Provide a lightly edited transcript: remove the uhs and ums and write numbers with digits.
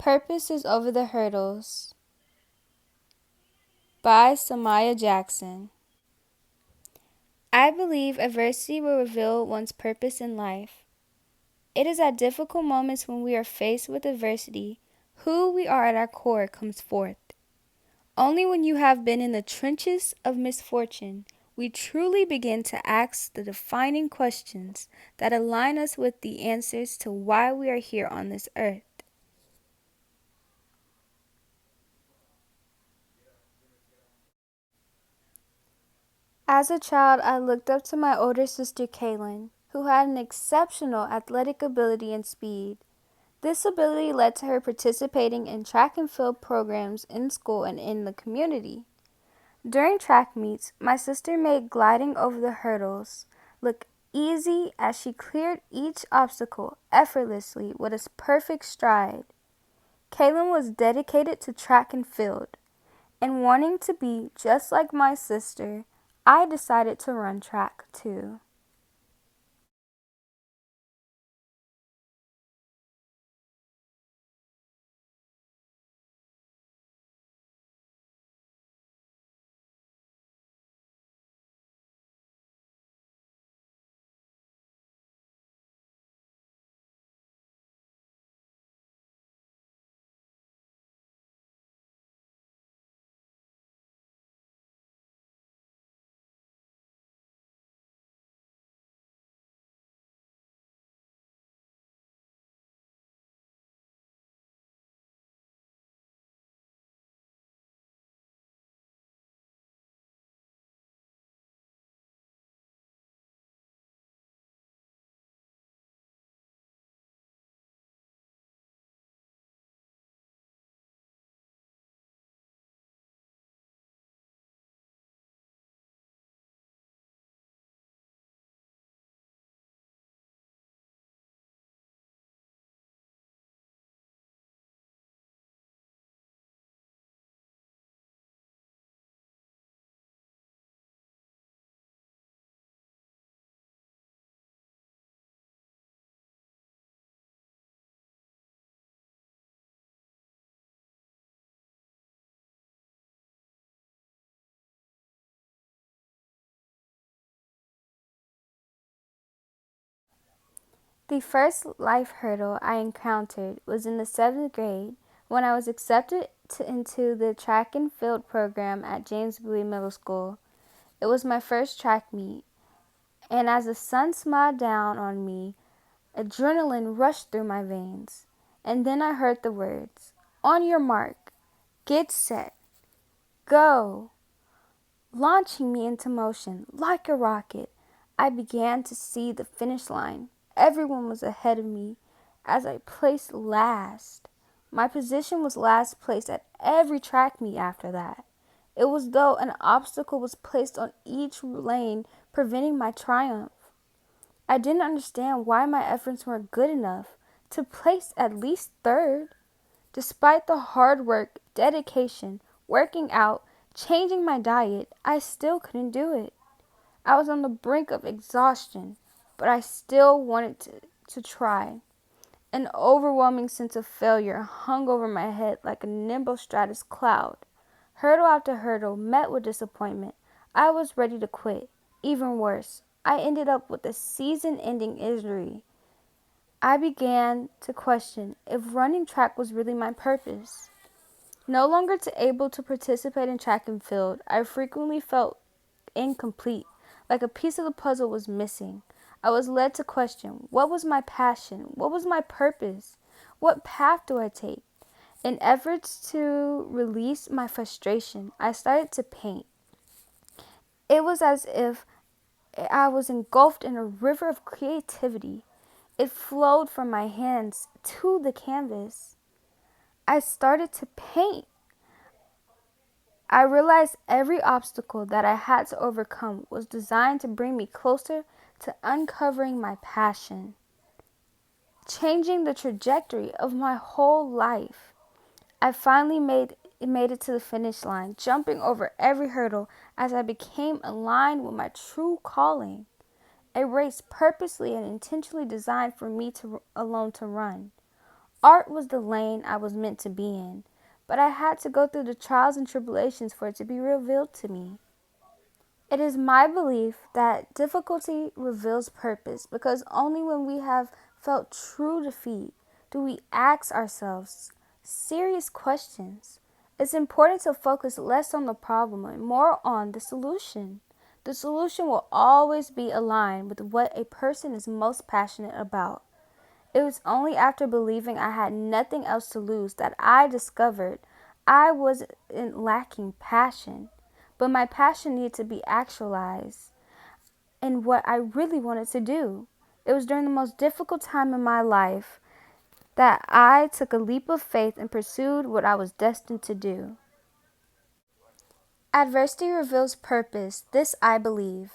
Purpose is over the hurdles by Samaya Jackson. I believe adversity will reveal one's purpose in life. It is at difficult moments when we are faced with adversity, who we are at our core comes forth. Only when you have been in the trenches of misfortune, we truly begin to ask the defining questions that align us with the answers to why we are here on this earth. As a child, I looked up to my older sister Kaylin, who had an exceptional athletic ability and speed. This ability led to her participating in track and field programs in school and in the community. During track meets, my sister made gliding over the hurdles look easy as she cleared each obstacle effortlessly with a perfect stride. Kaylin was dedicated to track and field, and wanting to be just like my sister, I decided to run track too. The first life hurdle I encountered was in the 7th grade when I was accepted into the track and field program at James Bowie Middle School. It was my first track meet, and as the sun smiled down on me, adrenaline rushed through my veins. And then I heard the words, "On your mark, get set, go." Launching me into motion like a rocket, I began to see the finish line. Everyone was ahead of me as I placed last. My position was last place at every track meet after that. It was though an obstacle was placed on each lane, preventing my triumph. I didn't understand why my efforts weren't good enough to place at least third. Despite the hard work, dedication, working out, changing my diet, I still couldn't do it. I was on the brink of exhaustion, but I still wanted to try. An overwhelming sense of failure hung over my head like a nimbostratus cloud. Hurdle after hurdle met with disappointment. I was ready to quit. Even worse, I ended up with a season-ending injury. I began to question if running track was really my purpose. No longer able to participate in track and field, I frequently felt incomplete, like a piece of the puzzle was missing. I was led to question, what was my passion? What was my purpose? What path do I take? In efforts to release my frustration, I started to paint. It was as if I was engulfed in a river of creativity. It flowed from my hands to the canvas. I started to paint. I realized every obstacle that I had to overcome was designed to bring me closer to uncovering my passion, changing the trajectory of my whole life. I finally made it to the finish line, jumping over every hurdle as I became aligned with my true calling, a race purposely and intentionally designed for me alone to run. Art was the lane I was meant to be in, but I had to go through the trials and tribulations for it to be revealed to me. It is my belief that difficulty reveals purpose because only when we have felt true defeat do we ask ourselves serious questions. It's important to focus less on the problem and more on the solution. The solution will always be aligned with what a person is most passionate about. It was only after believing I had nothing else to lose that I discovered I wasn't lacking passion, but my passion needed to be actualized in what I really wanted to do. It was during the most difficult time in my life that I took a leap of faith and pursued what I was destined to do. Adversity reveals purpose, this I believe.